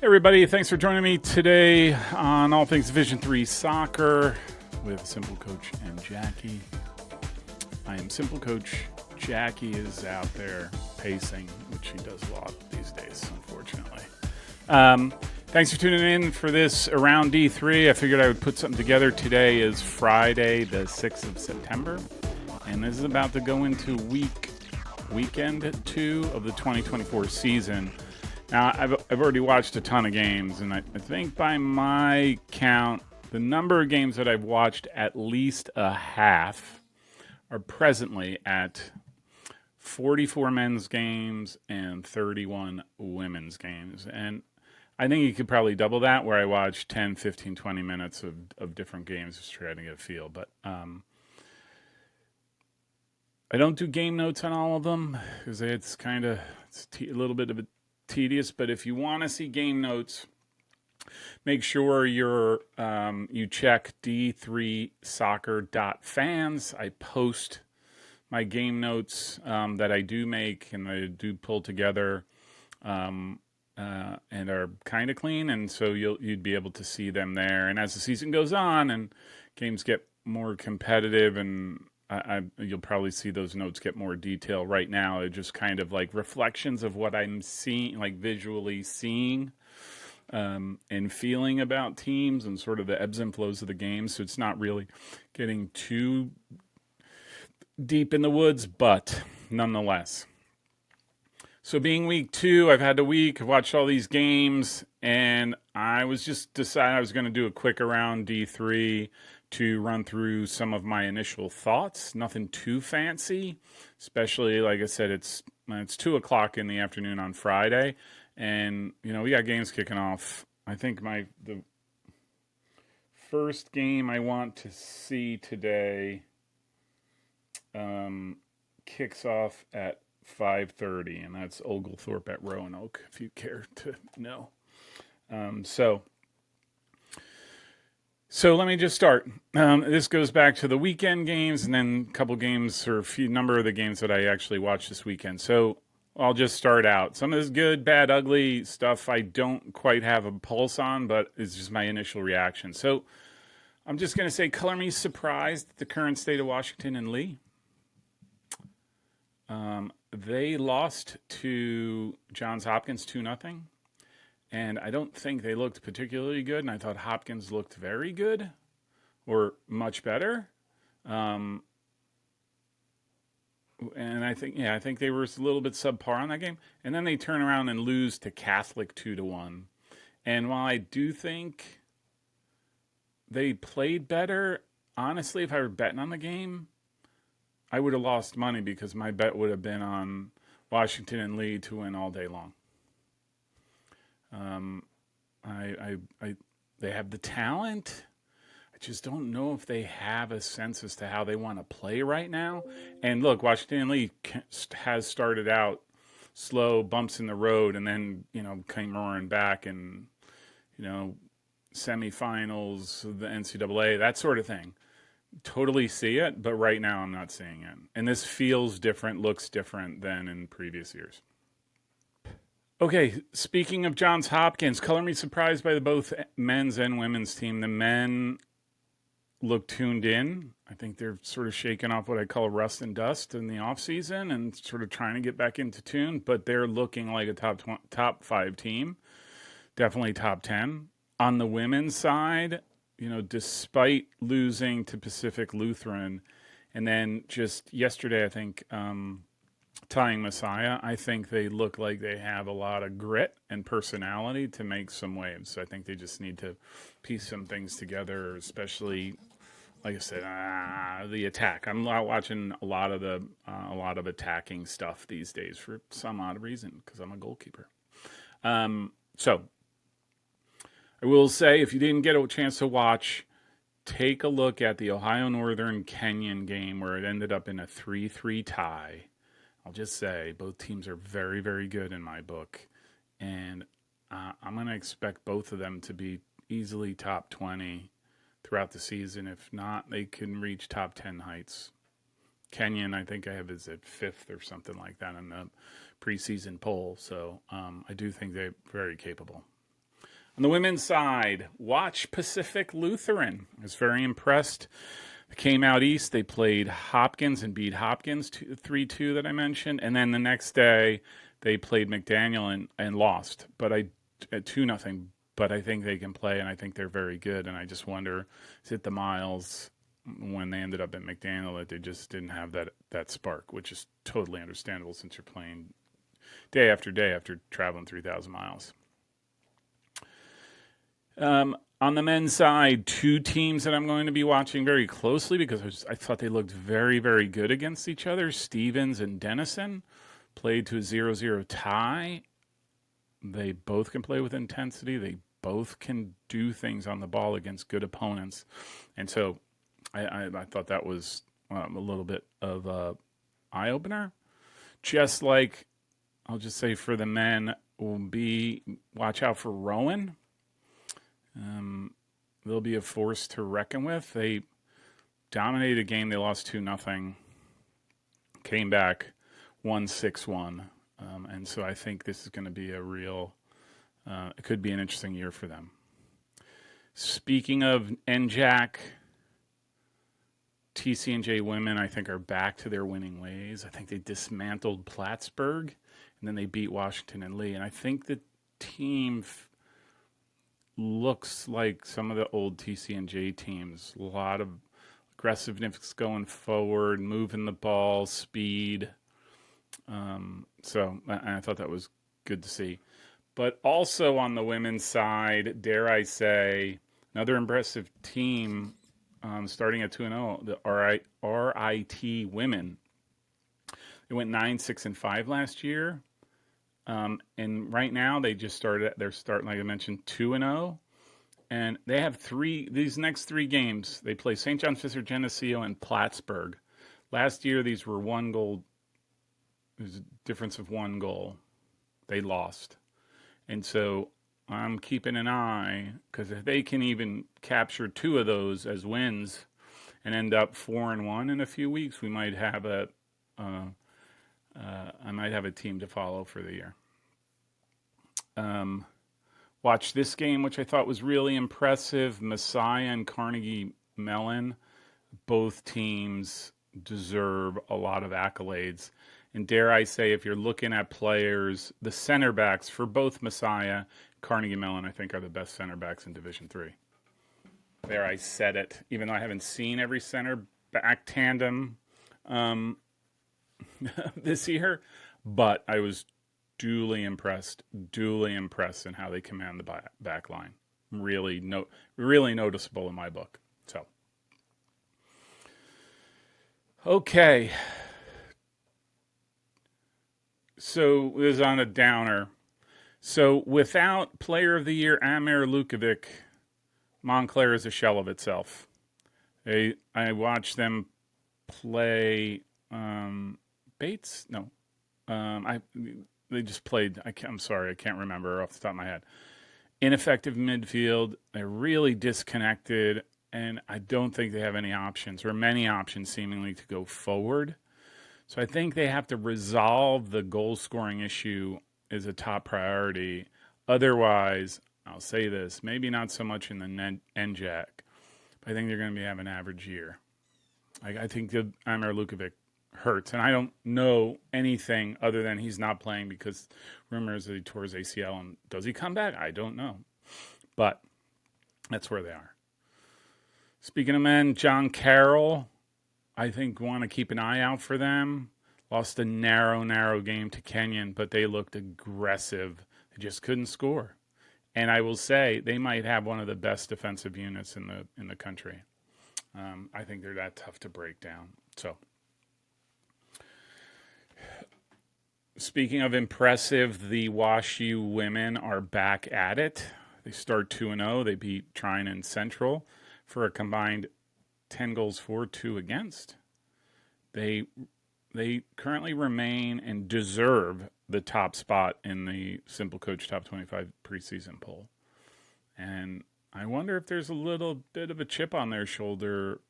Hey everybody, thanks for joining me today on All Things Division 3 Soccer with Simple Coach and Jackie. I am Simple Coach. Jackie is out there pacing, which she does a lot these days, unfortunately. Thanks for tuning in for this Around D3. I figured I would put something together. Today is Friday, the 6th of September, and this is about to go into weekend 2 of the 2024 season. Now, I've already watched a ton of games, and I think by my count, the number of games that I've watched at least a half are presently at 44 men's games and 31 women's games. And I think you could probably double that, where I watch 10, 15, 20 minutes of different games just trying to get a feel. But I don't do game notes on all of them because it's a little bit of a tedious, but if you want to see game notes, make sure you check d3soccer.fans. I post my game notes that I do make and I do pull together and are kind of clean, and so you'd be able to see them there. And as the season goes on and games get more competitive, and you'll probably see those notes get more detail. Right now, they're just kind of like reflections of what I'm seeing, like visually seeing and feeling about teams and sort of the ebbs and flows of the game. So it's not really getting too deep in the woods, but nonetheless. So being week 2, I've had a week, I've watched all these games, and I was just deciding I was going to do a quick Around D3 to run through some of my initial thoughts. Nothing too fancy, especially, like I said, it's 2 o'clock in the afternoon on Friday, and we got games kicking off. I think the first game I want to see today kicks off at 5:30, and that's Oglethorpe at Roanoke, if you care to know. So let me just start. This goes back to the weekend games and then a couple games, or a few number of the games that I actually watched this weekend. So I'll just start out. Some of this good, bad, ugly stuff I don't quite have a pulse on, but it's just my initial reaction. So I'm just going to say, color me surprised at the current state of Washington and Lee. They lost to Johns Hopkins 2-0. And I don't think they looked particularly good, and I thought Hopkins looked very good, or much better. And I think they were a little bit subpar on that game. And then they turn around and lose to Catholic 2-1. And while I do think they played better, honestly, if I were betting on the game, I would have lost money because my bet would have been on Washington and Lee to win all day long. They have the talent. I just don't know if they have a sense as to how they want to play right now. And look, Washington and Lee has started out slow, bumps in the road, and then came roaring back, and semifinals of the NCAA, that sort of thing. Totally see it, but right now I'm not seeing it. And this feels different, looks different than in previous years. Okay, speaking of Johns Hopkins, color me surprised by both men's and women's team. The men look tuned in. I think they're sort of shaking off what I call rust and dust in the offseason and sort of trying to get back into tune, but they're looking like a top 5 team, definitely top 10. On the women's side, despite losing to Pacific Lutheran, and then just yesterday, I think, tying Messiah, I think they look like they have a lot of grit and personality to make some waves. So I think they just need to piece some things together, especially, like I said, the attack. I'm not watching a lot of attacking stuff these days for some odd reason because I'm a goalkeeper. So I will say, if you didn't get a chance to watch, take a look at the Ohio Northern Kenyon game where it ended up in a 3-3 tie. I'll just say both teams are very, very good in my book, and I'm going to expect both of them to be easily top 20 throughout the season. If not, they can reach top 10 heights. Kenyon, I think I have is at 5th or something like that in the preseason poll, so I do think they're very capable. On the women's side, watch Pacific Lutheran. I was very impressed. They came out east. They played Hopkins and beat Hopkins 3-2 that I mentioned. And then the next day, they played McDaniel and lost, but I 2-0. But I think they can play, and I think they're very good. And I just wonder, is it the miles when they ended up at McDaniel that they just didn't have that spark, which is totally understandable since you're playing day after traveling 3,000 miles. On the men's side, two teams that I'm going to be watching very closely because I thought they looked very, very good against each other. Stevens and Denison played to a 0-0 tie. They both can play with intensity. They both can do things on the ball against good opponents. And so I thought that was a little bit of a eye-opener. Just like, I'll just say for the men, watch out for Rowan. They'll be a force to reckon with. They dominated a game. They lost 2-0. Came back, won 6-1. And so I think this is going to be a real, it could be an interesting year for them. Speaking of NJAC, TCNJ women, I think, are back to their winning ways. I think they dismantled Plattsburgh, and then they beat Washington and Lee. And I think the team looks like some of the old TCNJ teams. A lot of aggressiveness going forward, moving the ball, speed. So I thought that was good to see. But also on the women's side, dare I say, another impressive team starting at 2-0, the RIT women. They went 9-6-5 last year. And right now they're starting, like I mentioned, 2-0. And they have these next three games. They play St. John's Fisher, Geneseo, and Plattsburgh. Last year, these were 1 goal. There's a difference of 1 goal. They lost. And so I'm keeping an eye, because if they can even capture 2 of those as wins and end up 4-1 in a few weeks, we might have I might have a team to follow for the year. Watch this game, which I thought was really impressive. Messiah and Carnegie Mellon. Both teams deserve a lot of accolades. And dare I say, if you're looking at players, the center backs for both Messiah and Carnegie Mellon, I think, are the best center backs in Division III. There, I said it, even though I haven't seen every center back tandem this year, but I was duly impressed in how they command the back line. Really noticeable in my book. Okay. So this is on a downer. So without Player of the Year Amir Lukovic, Montclair is a shell of itself. I watched them play Bates. No, they just played. I'm sorry, I can't remember off the top of my head. Ineffective midfield. They're really disconnected, and I don't think they have any options or many options seemingly to go forward. So I think they have to resolve the goal scoring issue as a top priority. Otherwise, I'll say this, maybe not so much in the NJAC, but I think they're going to have an average year. I think the Amir Lukovic hurts, and I don't know anything other than he's not playing because rumors that he tore his ACL, and does he come back? I don't know. But that's where they are. Speaking of men, John Carroll, I think want to keep an eye out for them. Lost a narrow game to Kenyon, but they looked aggressive. They just couldn't score. And I will say they might have one of the best defensive units in the country. I think they're that tough to break down. So, speaking of impressive, the WashU women are back at it. They start 2-0. They beat Trine and Central for a combined 10 goals for, 2 against. They currently remain and deserve the top spot in the Simple Coach Top 25 preseason poll. And I wonder if there's a little bit of a chip on their shoulder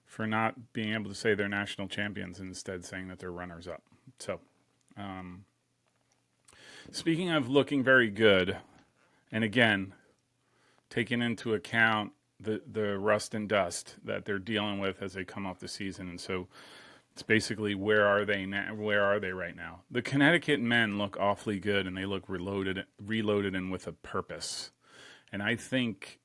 for not being able to say they're national champions and instead saying that they're runners-up. So, speaking of looking very good, And again, taking into account the rust and dust that they're dealing with as they come off the season. And so it's basically, where are they now? Where are they right now? The Connecticut men look awfully good, and they look reloaded and with a purpose. And I think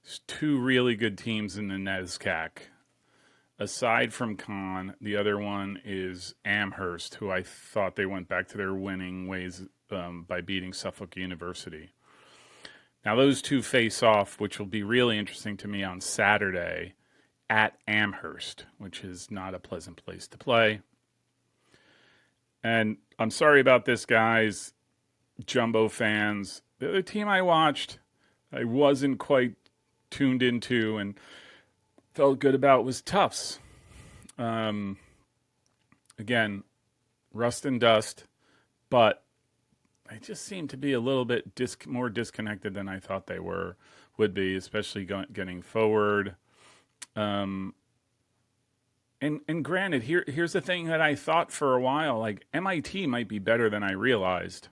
there's two really good teams in the NESCAC. Aside from Con, the other one is Amherst, who I thought they went back to their winning ways by beating Suffolk University. Now those two face off, which will be really interesting to me on Saturday at Amherst, which is not a pleasant place to play. And I'm sorry about this, guys, Jumbo fans. The other team I watched, I wasn't quite tuned into and felt good about was Tufts. Again, rust and dust, but they just seem to be a little bit more disconnected than I thought they would be, especially getting forward. And granted, here's the thing that I thought for a while, like MIT might be better than I realized.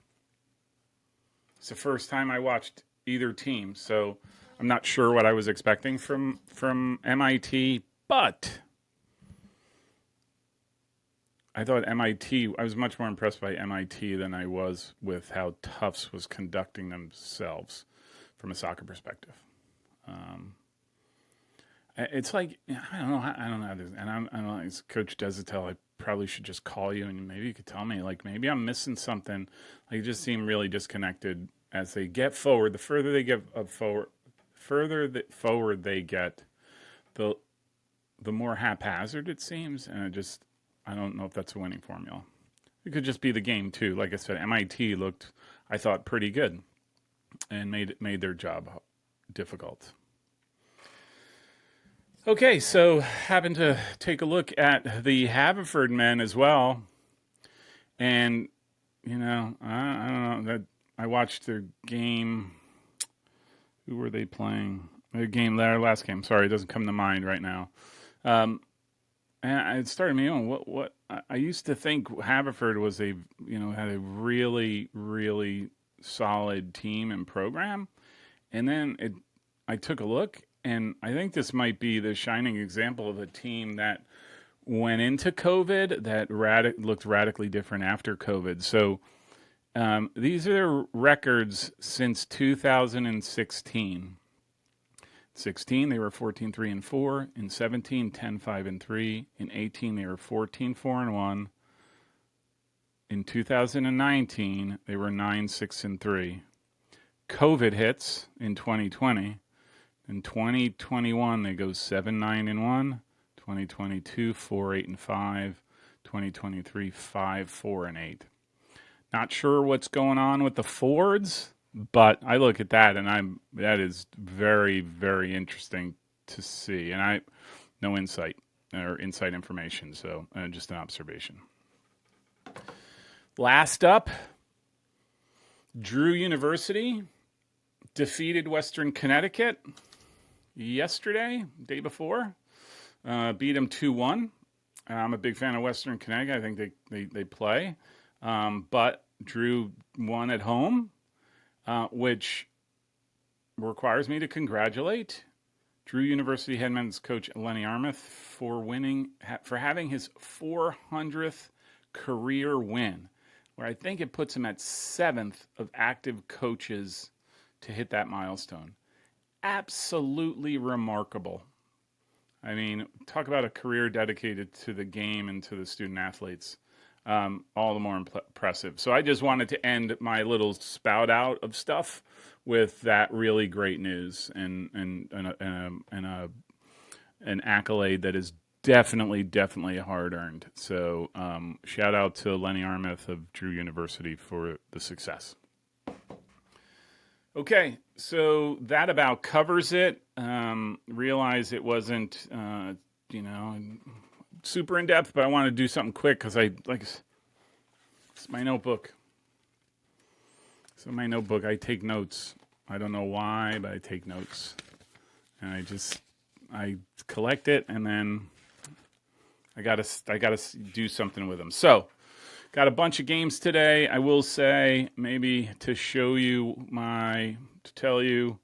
It's the first time I watched either team, so I'm not sure what I was expecting from MIT, but I thought I was much more impressed by MIT than I was with how Tufts was conducting themselves from a soccer perspective. It's like, I don't know, and I don't know, as Coach Desatel, I probably should just call you and maybe you could tell me, like, maybe I'm missing something. Like, you just seem really disconnected as they get forward. The further they get forward, they get, the more haphazard it seems, and I don't know if that's a winning formula. It could just be the game too. Like I said, MIT looked, I thought, pretty good, and made their job difficult. Okay, so happened to take a look at the Haverford men as well, and I don't know that I watched their game. Who were they playing? Their last game. Sorry, it doesn't come to mind right now. And it started me on what I used to think Haverford was had a really, really solid team and program, and then I took a look, and I think this might be the shining example of a team that went into COVID that looked radically different after COVID. So these are their records since 2016. 16, they were 14-3-4. In 17, 10-5-3. In 18, they were 14-4-1. In 2019, they were 9-6-3. COVID hits in 2020. In 2021, they go 7-9-1. 2022, 4-8-5. 2023, 5-4-8. Not sure what's going on with the Fords, but I look at that and that is very, very interesting to see. And no insight or inside information, so just an observation. Last up, Drew University defeated Western Connecticut yesterday, day before. Beat them 2-1. I'm a big fan of Western Connecticut. I think they play. But Drew won at home, which requires me to congratulate Drew University head men's coach Lenny Armith for having his 400th career win, where I think it puts him at 7th of active coaches to hit that milestone. Absolutely remarkable. I mean, talk about a career dedicated to the game and to the student athletes. All the more impressive. So I just wanted to end my little spout out of stuff with that really great news and an accolade that is definitely hard earned. So shout out to Lenny Armith of Drew University for the success. Okay, so that about covers it. Realize it wasn't, super in depth, but I want to do something quick because it's my notebook. So my notebook, I take notes. I don't know why, but I take notes, and I collect it, and then I gotta do something with them. So Got a bunch of games today. I will say, maybe to tell you,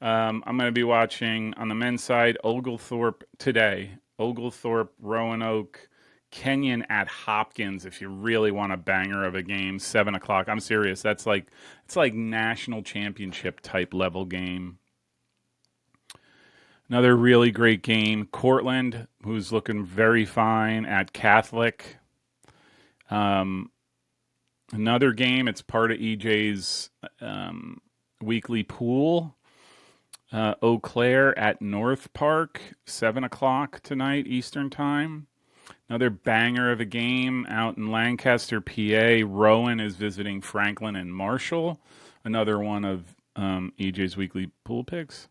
I'm going to be watching on the men's side Oglethorpe today. Oglethorpe, Roanoke, Kenyon at Hopkins. If you really want a banger of a game, 7 o'clock. I'm serious. It's like national championship type level game. Another really great game. Cortland, who's looking very fine at Catholic. Another game. It's part of EJ's weekly pool. Eau Claire at North Park, 7 o'clock tonight Eastern Time. Another banger of a game out in Lancaster, PA. Rowan is visiting Franklin and Marshall. Another one of EJ's weekly pool picks.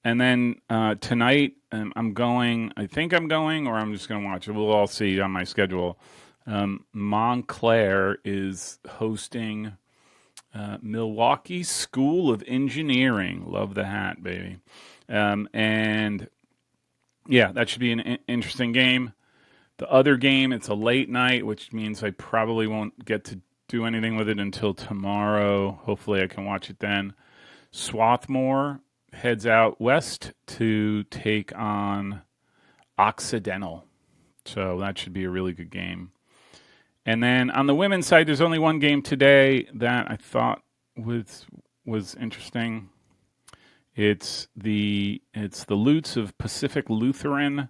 And then tonight, I'm going, I think I'm going, or I'm just going to watch it. We'll all see on my schedule. Montclair is hosting Milwaukee School of Engineering. Love the hat, baby. And yeah, that should be an interesting game. The other game, it's a late night, which means I probably won't get to do anything with it until tomorrow. Hopefully I can watch it then. Swarthmore heads out west to take on Occidental. So that should be a really good game. And then on the women's side, there's only one game today that I thought was interesting. It's the Lutes of Pacific Lutheran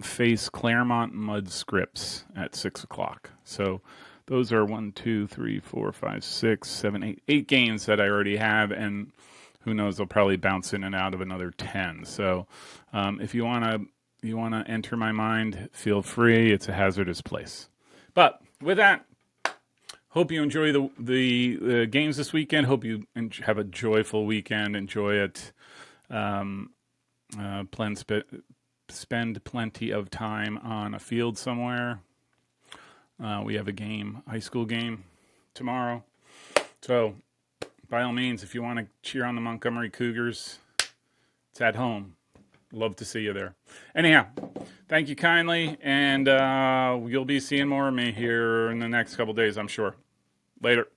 face Claremont Mud Scripts at 6 o'clock. So those are 1, 2, 3, 4, 5, 6, 7, 8 games that I already have, and who knows, they'll probably bounce in and out of another 10. So if you want to enter my mind, feel free. It's a hazardous place. But with that, hope you enjoy the games this weekend. Hope you have a joyful weekend. Enjoy it. Spend plenty of time on a field somewhere. We have a game, high school game, tomorrow. So, by all means, if you want to cheer on the Montgomery Cougars, it's at home. Love to see you there. Anyhow, thank you kindly, and you'll be seeing more of me here in the next couple days, I'm sure. Later.